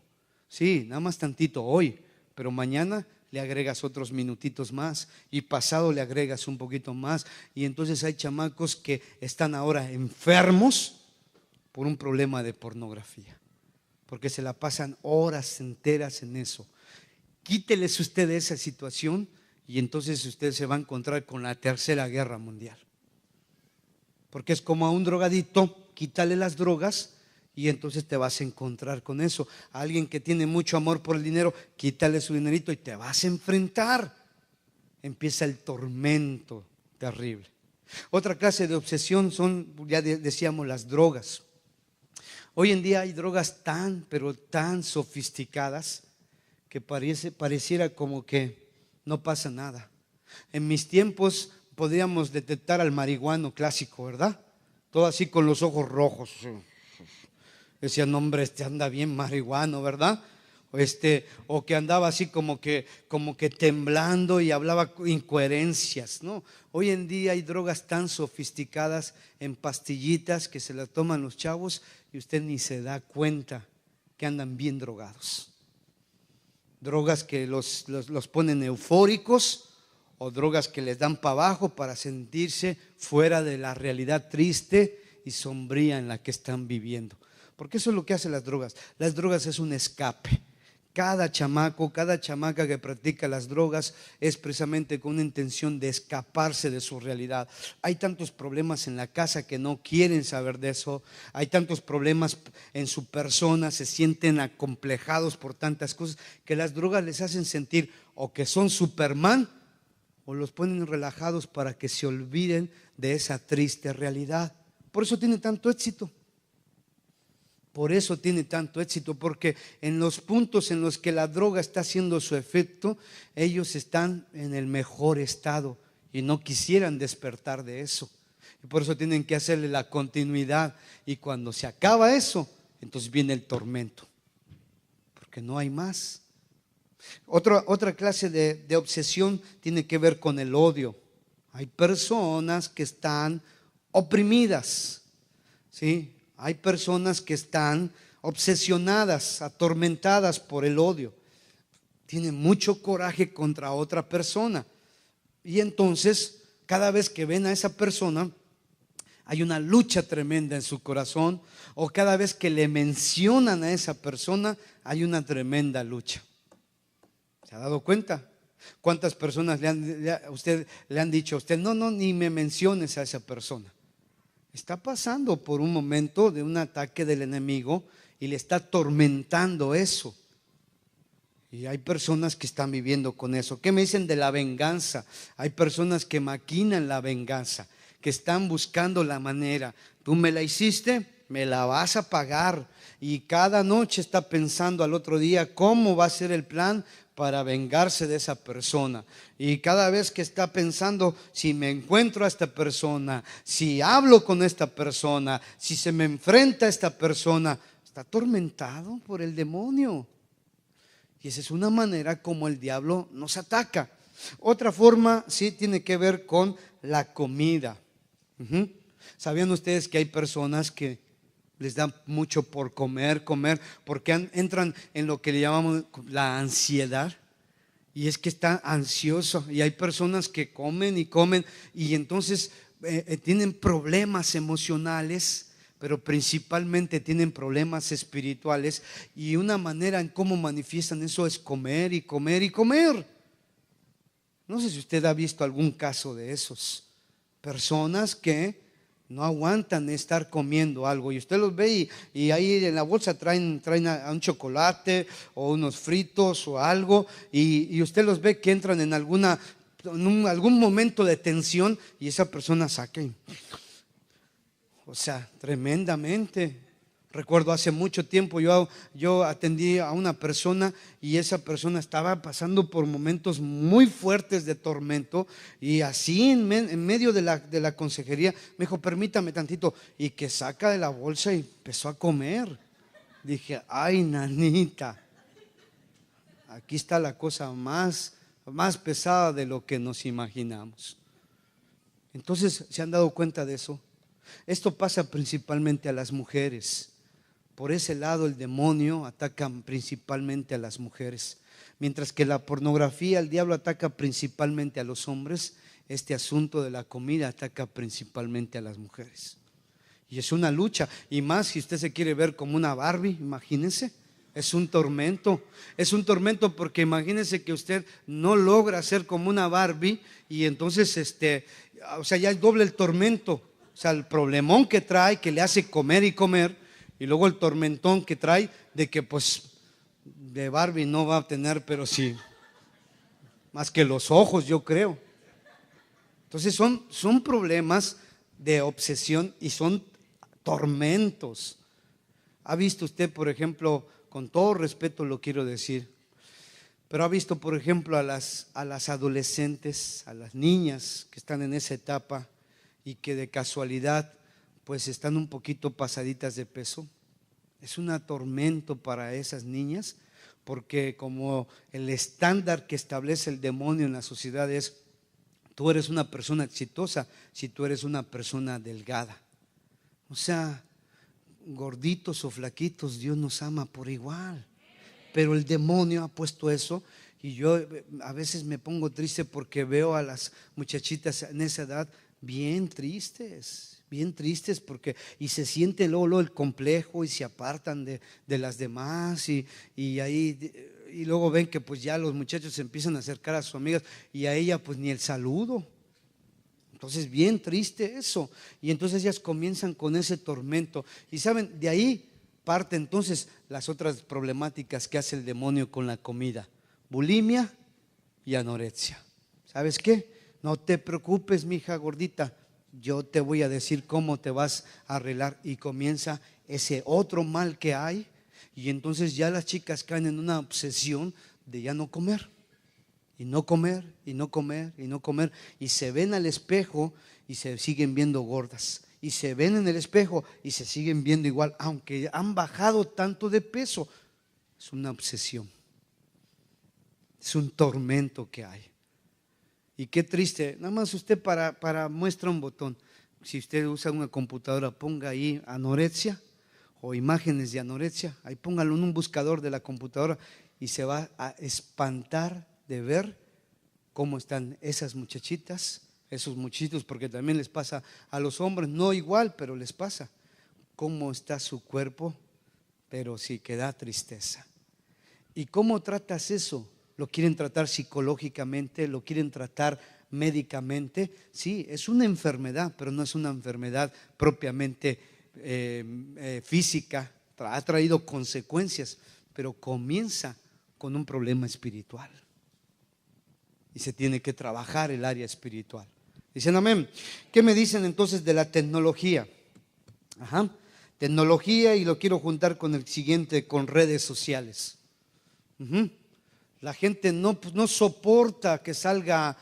Sí, nada más tantito hoy, pero mañana le agregas otros minutitos más y pasado le agregas un poquito más. Y entonces hay chamacos que están ahora enfermos por un problema de pornografía, porque se la pasan horas enteras en eso. Quíteles usted de esa situación y entonces usted se va a encontrar con la tercera guerra mundial. Porque es como a un drogadito, quítale las drogas y entonces te vas a encontrar con eso. A alguien que tiene mucho amor por el dinero, quítale su dinerito y te vas a enfrentar. Empieza el tormento terrible. Otra clase de obsesión son, ya decíamos, las drogas. Hoy en día hay drogas tan, pero tan sofisticadas que pareciera como que no pasa nada. En mis tiempos podíamos detectar al marihuano clásico, ¿verdad? Todo así con los ojos rojos. Decían, hombre, este anda bien marihuano, ¿verdad? O que andaba así como que temblando y hablaba incoherencias, ¿no? Hoy en día hay drogas tan sofisticadas en pastillitas que se las toman los chavos y usted ni se da cuenta que andan bien drogados. Drogas que los ponen eufóricos, o drogas que les dan para abajo para sentirse fuera de la realidad triste y sombría en la que están viviendo. Porque eso es lo que hacen las drogas. Las drogas es un escape. Cada chamaco, cada chamaca que practica las drogas es precisamente con una intención de escaparse de su realidad. Hay tantos problemas en la casa que no quieren saber de eso. Hay tantos problemas en su persona, se sienten acomplejados por tantas cosas que las drogas les hacen sentir o que son Superman o los ponen relajados para que se olviden de esa triste realidad. Por eso tiene tanto éxito. Por eso tiene tanto éxito, porque en los puntos en los que la droga está haciendo su efecto, ellos están en el mejor estado y no quisieran despertar de eso. Y por eso tienen que hacerle la continuidad. Y cuando se acaba eso, entonces viene el tormento, porque no hay más. Otra clase de obsesión tiene que ver con el odio. Hay personas que están oprimidas, ¿sí? Hay personas que están obsesionadas, atormentadas por el odio. Tienen mucho coraje contra otra persona. Y entonces, cada vez que ven a esa persona, hay una lucha tremenda en su corazón. O cada vez que le mencionan a esa persona, hay una tremenda lucha. ¿Se ha dado cuenta? ¿Cuántas personas le han dicho a usted, no, ni me menciones a esa persona? Está pasando por un momento de un ataque del enemigo y le está atormentando eso. Y hay personas que están viviendo con eso. ¿Qué me dicen de la venganza? Hay personas que maquinan la venganza, que están buscando la manera. Tú me la hiciste, me la vas a pagar. Y cada noche está pensando al otro día cómo va a ser el plan para vengarse de esa persona. Y cada vez que está pensando, si me encuentro a esta persona, si hablo con esta persona, si se me enfrenta a esta persona, está atormentado por el demonio. Y esa es una manera como el diablo nos ataca. Otra forma sí tiene que ver con la comida. ¿Sabían ustedes que hay personas que les da mucho por comer, porque entran en lo que le llamamos la ansiedad? Y es que está ansioso, y hay personas que comen y entonces tienen problemas emocionales, pero principalmente tienen problemas espirituales, y una manera en cómo manifiestan eso es comer y comer y comer. No sé si usted ha visto algún caso de esos personas que no aguantan estar comiendo algo, y usted los ve y ahí en la bolsa traen a un chocolate o unos fritos o algo, y usted los ve que entran en algún momento de tensión, y esa persona saca o sea, tremendamente. Recuerdo hace mucho tiempo yo atendí a una persona, y esa persona estaba pasando por momentos muy fuertes de tormento, y así en medio de la consejería me dijo, permítame tantito, y que saca de la bolsa y empezó a comer. Dije, ay, nanita, aquí está la cosa más pesada de lo que nos imaginamos. Entonces, ¿se han dado cuenta de eso? Esto pasa principalmente a las mujeres. Por ese lado el demonio ataca principalmente a las mujeres. Mientras que la pornografía, el diablo ataca principalmente a los hombres, este asunto de la comida ataca principalmente a las mujeres. Y es una lucha, y más si usted se quiere ver como una Barbie, imagínense. Es un tormento porque imagínense que usted no logra ser como una Barbie, y entonces o sea, ya es doble el tormento. O sea, el problemón que trae, que le hace comer y comer, y luego el tormentón que trae de que pues de Barbie no va a tener, pero sí, más que los ojos, yo creo. Entonces son problemas de obsesión y son tormentos. ¿Ha visto usted, por ejemplo, con todo respeto lo quiero decir, pero ha visto, por ejemplo, a las adolescentes, a las niñas que están en esa etapa y que de casualidad pues están un poquito pasaditas de peso? Es un tormento para esas niñas, porque como el estándar que establece el demonio en la sociedad es: tú eres una persona exitosa si tú eres una persona delgada. O sea, gorditos o flaquitos, Dios nos ama por igual. Pero el demonio ha puesto eso, y yo a veces me pongo triste porque veo a las muchachitas en esa edad bien tristes porque, y se siente luego el complejo y se apartan de las demás, y ahí, y luego ven que pues ya los muchachos se empiezan a acercar a sus amigas y a ella pues ni el saludo. Entonces bien triste eso, y entonces ellas comienzan con ese tormento, y saben, de ahí parte entonces las otras problemáticas que hace el demonio con la comida: bulimia y anorexia. ¿Sabes qué? No te preocupes, mija gordita, yo te voy a decir cómo te vas a arreglar. Y comienza ese otro mal que hay, y entonces ya las chicas caen en una obsesión de ya no comer, y no comer, y no comer, y no comer, y se ven al espejo y se siguen viendo gordas, y se ven en el espejo y se siguen viendo igual, aunque han bajado tanto de peso. Es una obsesión, es un tormento que hay. Y qué triste. Nada más usted para muestra un botón. Si usted usa una computadora, ponga ahí anorexia o imágenes de anorexia, ahí póngalo en un buscador de la computadora y se va a espantar de ver cómo están esas muchachitas, esos muchachitos, porque también les pasa a los hombres, no igual, pero les pasa. Cómo está su cuerpo, pero sí que da tristeza. ¿Y cómo tratas eso? ¿Lo quieren tratar psicológicamente? ¿Lo quieren tratar médicamente? Sí, es una enfermedad, pero no es una enfermedad propiamente física. Ha traído consecuencias, pero comienza con un problema espiritual. Y se tiene que trabajar el área espiritual. Dicen amén. ¿Qué me dicen entonces de la tecnología? Tecnología, y lo quiero juntar con el siguiente, con redes sociales. La gente no soporta que salga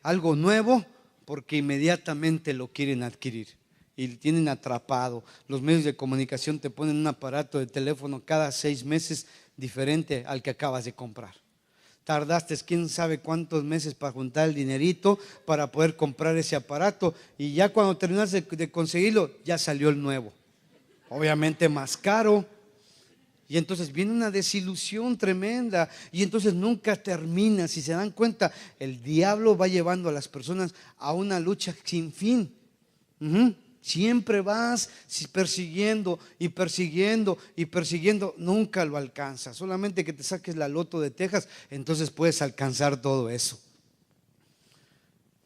algo nuevo, porque inmediatamente lo quieren adquirir y tienen atrapado. Los medios de comunicación te ponen un aparato de teléfono cada 6 meses diferente al que acabas de comprar. Tardaste quién sabe cuántos meses para juntar el dinerito para poder comprar ese aparato, y ya cuando terminaste de conseguirlo ya salió el nuevo, obviamente más caro. Y entonces viene una desilusión tremenda, y entonces nunca termina. Si se dan cuenta, el diablo va llevando a las personas a una lucha sin fin. Siempre vas persiguiendo y persiguiendo y persiguiendo, nunca lo alcanzas. Solamente que te saques la loto de Texas, entonces puedes alcanzar todo eso.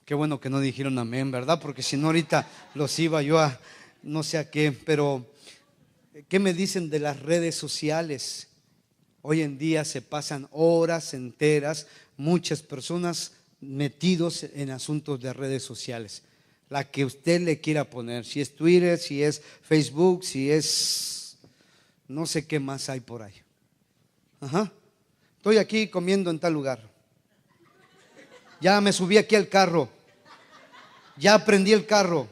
Qué bueno que no dijeron amén, ¿verdad? Porque si no ahorita los iba yo a no sé a qué. Pero ¿qué me dicen de las redes sociales? Hoy en día se pasan horas enteras, muchas personas metidos en asuntos de redes sociales. La que usted le quiera poner, si es Twitter, si es Facebook, si es no sé qué más hay por ahí. Estoy aquí comiendo en tal lugar. Ya me subí aquí al carro. Ya prendí el carro.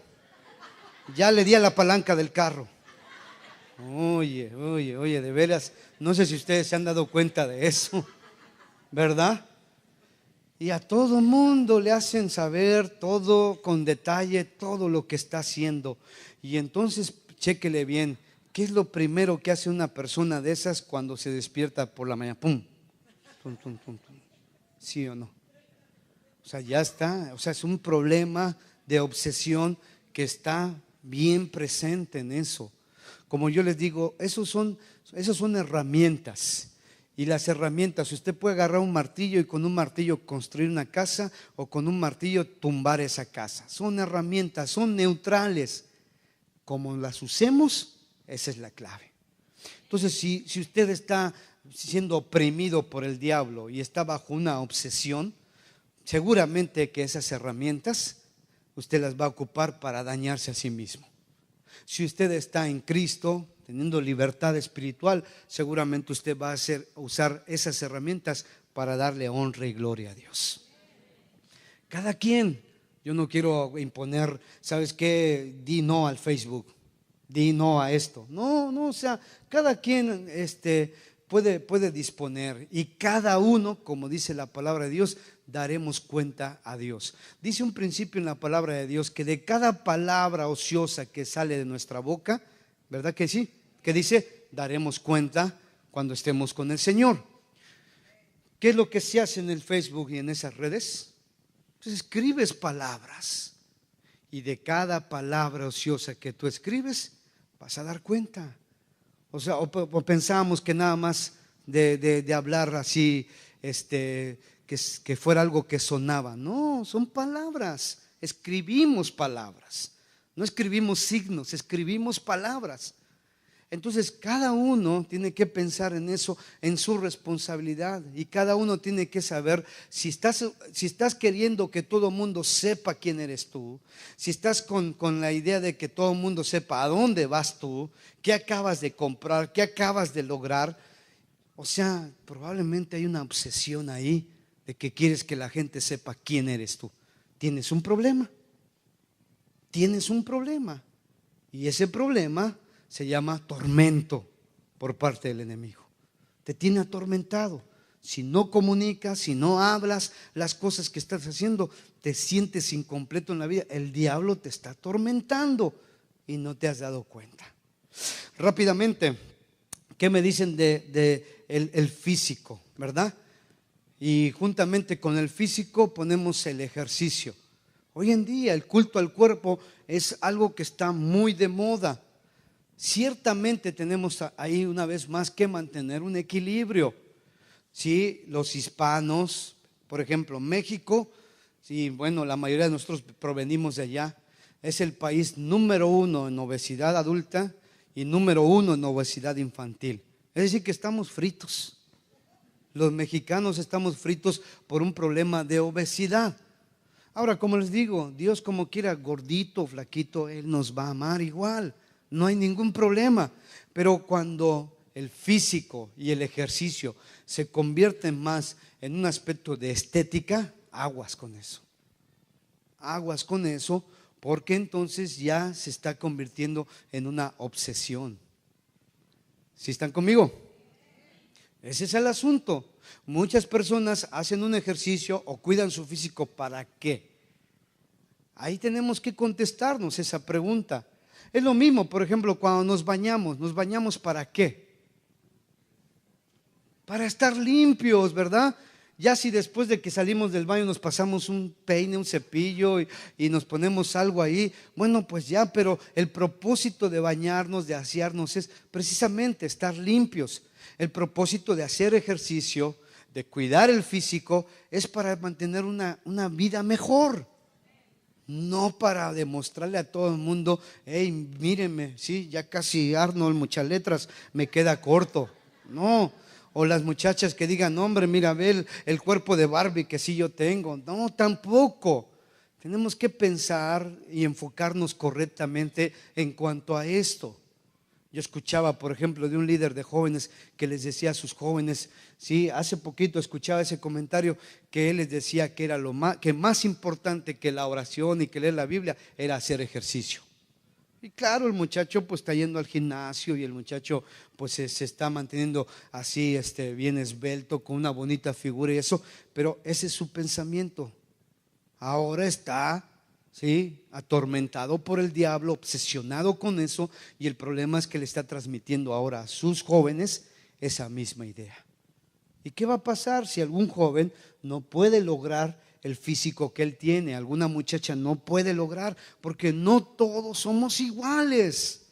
Ya le di a la palanca del carro. Oye, de veras, no sé si ustedes se han dado cuenta de eso, ¿verdad? Y a todo mundo le hacen saber todo con detalle, todo lo que está haciendo. Y entonces, chéquele bien, ¿qué es lo primero que hace una persona de esas cuando se despierta por la mañana? ¡Pum! ¡Pum, pum, pum, pum! ¿Sí o no? O sea, ya está, o sea, es un problema de obsesión que está bien presente en eso. Como yo les digo, esos son herramientas. Y las herramientas, usted puede agarrar un martillo y con un martillo construir una casa, o con un martillo tumbar esa casa. Son herramientas, son neutrales. Como las usemos, esa es la clave. Entonces, si usted está siendo oprimido por el diablo y está bajo una obsesión, seguramente que esas herramientas usted las va a ocupar para dañarse a sí mismo. Si usted está en Cristo, teniendo libertad espiritual, seguramente usted va a usar esas herramientas para darle honra y gloria a Dios. Cada quien, yo no quiero imponer, ¿sabes qué? Di no al Facebook, di no a esto. No, o sea, cada quien puede disponer, y cada uno, como dice la palabra de Dios, daremos cuenta a Dios. Dice un principio en la palabra de Dios que de cada palabra ociosa que sale de nuestra boca, ¿verdad que sí? Que dice, daremos cuenta cuando estemos con el Señor. ¿Qué es lo que se hace en el Facebook y en esas redes? Pues escribes palabras, y de cada palabra ociosa que tú escribes vas a dar cuenta. O sea, o pensábamos que nada más de hablar así, que fuera algo que sonaba. No, son palabras. Escribimos palabras. No escribimos signos, escribimos palabras. Entonces cada uno tiene que pensar en eso, en su responsabilidad, y cada uno tiene que saber si estás queriendo que todo el mundo sepa quién eres tú, si estás con la idea de que todo el mundo sepa a dónde vas tú, qué acabas de comprar, qué acabas de lograr. O sea, probablemente hay una obsesión ahí de que quieres que la gente sepa quién eres tú. Tienes un problema, y ese problema se llama tormento por parte del enemigo. Te tiene atormentado. Si no comunicas, si no hablas las cosas que estás haciendo, te sientes incompleto en la vida. El diablo te está atormentando y no te has dado cuenta. Rápidamente, ¿qué me dicen de el físico, verdad? Y juntamente con el físico ponemos el ejercicio. Hoy en día el culto al cuerpo es algo que está muy de moda. Ciertamente tenemos ahí una vez más que mantener un equilibrio. Sí, los hispanos, por ejemplo, México, sí, bueno, la mayoría de nosotros provenimos de allá. Es el país número 1 en obesidad adulta y número 1 en obesidad infantil. Es decir, que estamos fritos. Los mexicanos estamos fritos por un problema de obesidad. Ahora, como les digo, Dios, como quiera, gordito, flaquito, Él nos va a amar igual. No hay ningún problema. Pero cuando el físico y el ejercicio se convierten más en un aspecto de estética, aguas con eso. Aguas con eso, porque entonces ya se está convirtiendo en una obsesión. ¿Sí están conmigo? Ese es el asunto. Muchas personas hacen un ejercicio o cuidan su físico, ¿para qué? Ahí tenemos que contestarnos esa pregunta. Es lo mismo, por ejemplo, cuando nos bañamos ¿para qué? Para estar limpios, ¿verdad? Ya si después de que salimos del baño nos pasamos un peine, un cepillo y nos ponemos algo ahí, bueno, pues ya, pero el propósito de bañarnos, de asearnos es precisamente estar limpios. El propósito de hacer ejercicio, de cuidar el físico, es para mantener una vida mejor. No para demostrarle a todo el mundo, hey, mírenme, sí, ya casi Arnold, muchas letras, me queda corto. No. O las muchachas que digan, hombre, mira, ve el cuerpo de Barbie que sí yo tengo. No, tampoco. Tenemos que pensar y enfocarnos correctamente en cuanto a esto. Yo escuchaba, por ejemplo, de un líder de jóvenes que les decía a sus jóvenes, sí, hace poquito escuchaba ese comentario que él les decía que era que más importante que la oración y que leer la Biblia era hacer ejercicio. Y claro, el muchacho pues está yendo al gimnasio y el muchacho pues se está manteniendo así, bien esbelto, con una bonita figura y eso, pero ese es su pensamiento. Ahora está, ¿sí?, atormentado por el diablo, obsesionado con eso, y el problema es que le está transmitiendo ahora a sus jóvenes esa misma idea. ¿Y qué va a pasar si algún joven no puede lograr el físico que él tiene? Alguna muchacha no puede lograr, porque no todos somos iguales.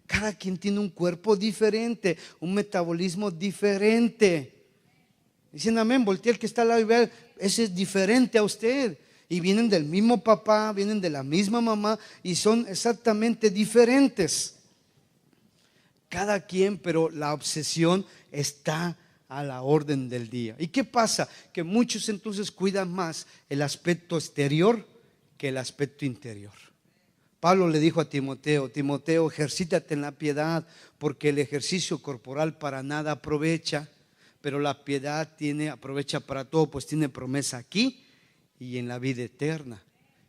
Cada quien tiene un cuerpo diferente, un metabolismo diferente. Dicen amén, voltea el que está al lado y vea, ese es diferente a usted. Y vienen del mismo papá, vienen de la misma mamá y son exactamente diferentes. Cada quien, pero la obsesión está a la orden del día. ¿Y qué pasa? Que muchos entonces cuidan más el aspecto exterior que el aspecto interior. Pablo le dijo a Timoteo: Timoteo, ejercítate en la piedad, porque el ejercicio corporal para nada aprovecha, pero la piedad aprovecha para todo, pues tiene promesa aquí y en la vida eterna.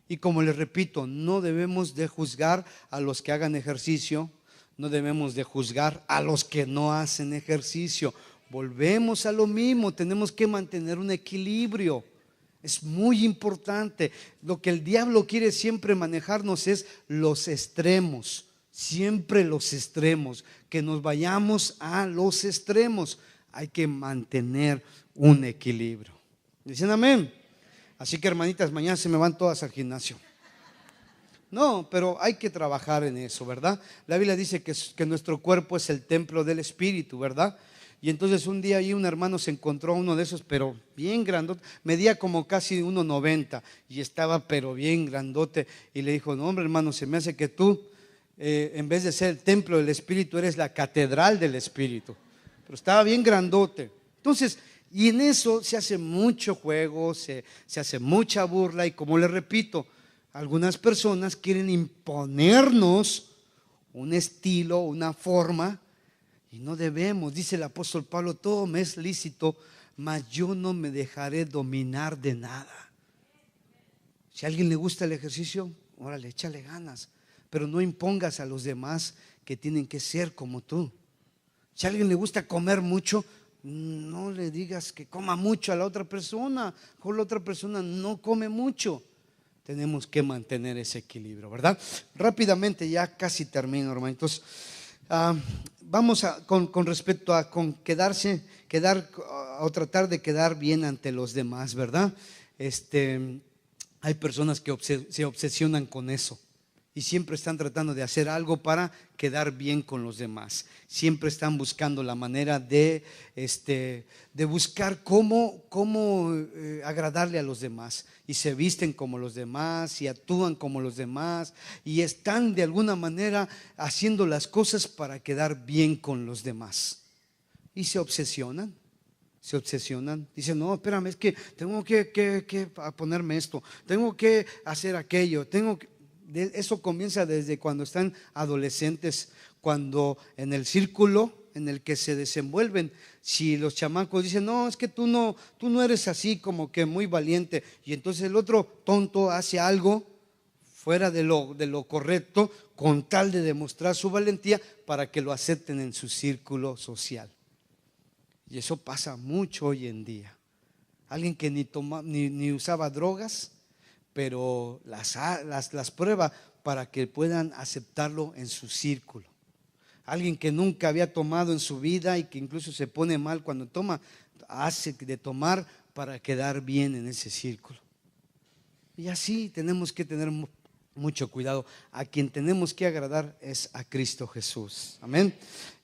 Y como les repito, no debemos de juzgar a los que hagan ejercicio, no debemos de juzgar a los que no hacen ejercicio. Volvemos a lo mismo, tenemos que mantener un equilibrio. Es muy importante. Lo que el diablo quiere siempre manejarnos es los extremos, siempre los extremos, que nos vayamos a los extremos. Hay que mantener un equilibrio. ¿Dicen amén? Así que, hermanitas, mañana se me van todas al gimnasio. No, pero hay que trabajar en eso, ¿verdad? La Biblia dice que nuestro cuerpo es el templo del Espíritu, ¿verdad? Y entonces un día ahí un hermano se encontró uno de esos, pero bien grandote, medía como casi 1,90 y estaba pero bien grandote. Y le dijo: no, hombre, hermano, se me hace que tú, en vez de ser el templo del Espíritu, eres la catedral del Espíritu. Pero estaba bien grandote. Entonces, y en eso se hace mucho juego, se hace mucha burla. Y como le repito, algunas personas quieren imponernos un estilo, una forma, y no debemos. Dice el apóstol Pablo: todo me es lícito, mas yo no me dejaré dominar de nada. Si a alguien le gusta el ejercicio, órale, échale ganas, pero no impongas a los demás que tienen que ser como tú. Si a alguien le gusta comer mucho, no le digas que coma mucho a la otra persona, o la otra persona no come mucho. Tenemos que mantener ese equilibrio, ¿verdad? Rápidamente, ya casi termino, hermanitos. Vamos con respecto a o tratar de quedar bien ante los demás, ¿verdad? Hay personas que se obsesionan con eso y siempre están tratando de hacer algo para quedar bien con los demás. Siempre están buscando la manera de buscar cómo agradarle a los demás, y se visten como los demás y actúan como los demás y están de alguna manera haciendo las cosas para quedar bien con los demás, y se obsesionan. Dicen: no, espérame, es que tengo que ponerme esto, tengo que hacer aquello, eso comienza desde cuando están adolescentes, cuando en el círculo en el que se desenvuelven, si los chamacos dicen: no, es que tú no eres así como que muy valiente, y entonces el otro tonto hace algo fuera de lo correcto con tal de demostrar su valentía para que lo acepten en su círculo social. Y eso pasa mucho hoy en día. Alguien que ni usaba drogas, pero las prueba para que puedan aceptarlo en su círculo. Alguien que nunca había tomado en su vida y que incluso se pone mal cuando toma, hace de tomar para quedar bien en ese círculo. Y así tenemos que tener mucho cuidado. A quien tenemos que agradar es a Cristo Jesús. Amén.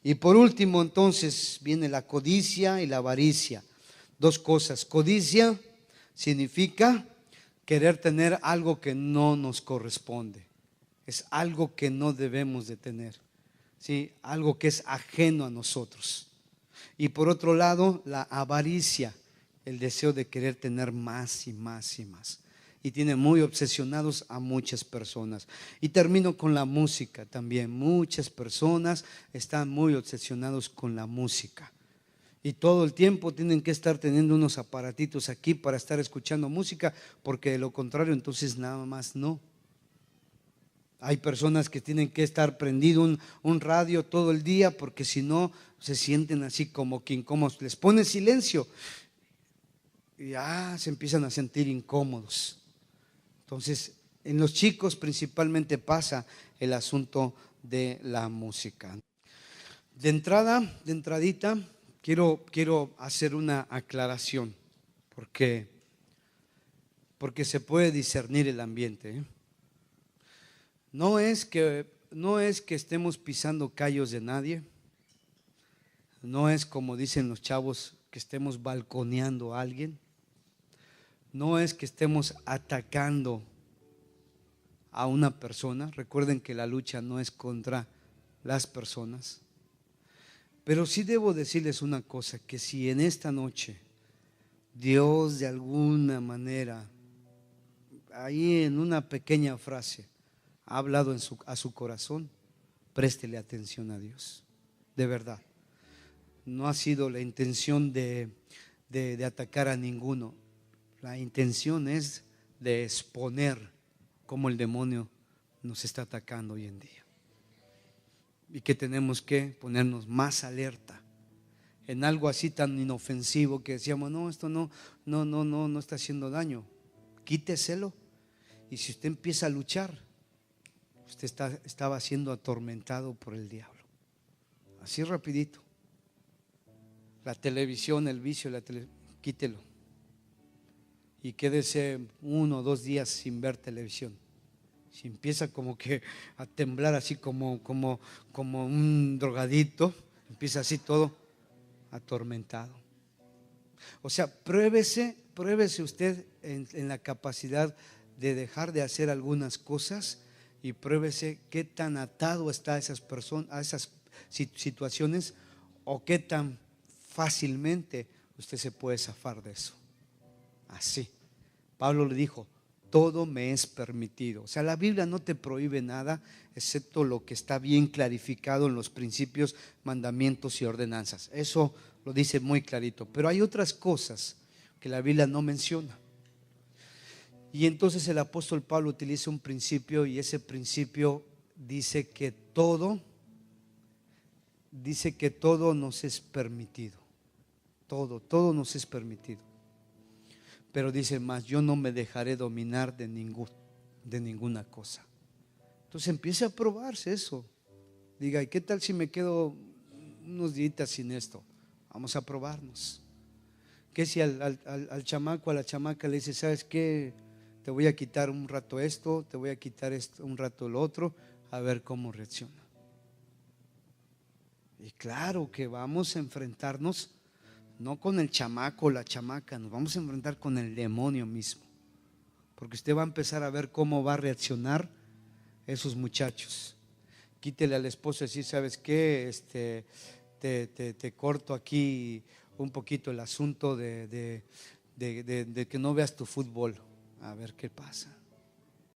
Y por último, entonces, viene la codicia y la avaricia. Dos cosas. Codicia significa querer tener algo que no nos corresponde. Es algo que no debemos de tener, ¿sí? Algo que es ajeno a nosotros. Y por otro lado, la avaricia, el deseo de querer tener más y más y más. Y tiene muy obsesionados a muchas personas. Y termino con la música también. Muchas personas están muy obsesionados con la música. Y todo el tiempo tienen que estar teniendo unos aparatitos aquí para estar escuchando música, porque de lo contrario entonces nada más no. Hay personas que tienen que estar prendido un radio todo el día, porque si no se sienten así como que incómodos. Les pone silencio y se empiezan a sentir incómodos. Entonces, en los chicos principalmente pasa el asunto de la música. De entradita, quiero hacer una aclaración, porque se puede discernir el ambiente. No es que estemos pisando callos de nadie. No es, como dicen los chavos, que estemos balconeando a alguien. No es que estemos atacando a una persona. Recuerden que la lucha no es contra las personas. Pero sí debo decirles una cosa, que si en esta noche Dios de alguna manera, ahí en una pequeña frase, ha hablado a su corazón, préstele atención a Dios, de verdad. No ha sido la intención de atacar a ninguno. La intención es de exponer cómo el demonio nos está atacando hoy en día. Y que tenemos que ponernos más alerta en algo así tan inofensivo que decíamos, no, esto no está haciendo daño. Quíteselo. Y si usted empieza a luchar, usted estaba siendo atormentado por el diablo. Así rapidito. La televisión, el vicio, quítelo. Y quédese 1 o 2 días sin ver televisión. Si empieza como que a temblar así como un drogadito, empieza así todo atormentado. O sea, pruébese usted en la capacidad de dejar de hacer algunas cosas y pruébese qué tan atado está a esas personas, a esas situaciones, o qué tan fácilmente usted se puede zafar de eso. Así. Pablo le dijo, todo me es permitido. O sea, la Biblia no te prohíbe nada, excepto lo que está bien clarificado en los principios, mandamientos y ordenanzas. Eso lo dice muy clarito. Pero hay otras cosas que la Biblia no menciona. Y entonces el apóstol Pablo utiliza un principio, y ese principio dice que todo nos es permitido. Todo nos es permitido. Pero dice más, yo no me dejaré dominar de ninguna cosa. Entonces empiece a probarse eso. Diga, ¿y qué tal si me quedo unos días sin esto? Vamos a probarnos. ¿Qué si al chamaco, a la chamaca le dice, ¿sabes qué? Te voy a quitar un rato esto, te voy a quitar esto, un rato lo otro, a ver cómo reacciona. Y claro que vamos a enfrentarnos no con el chamaco o la chamaca, nos vamos a enfrentar con el demonio mismo. Porque usted va a empezar a ver cómo va a reaccionar esos muchachos. Quítele al esposo y decir, ¿sabes qué? Te corto aquí un poquito el asunto de que no veas tu fútbol. A ver qué pasa.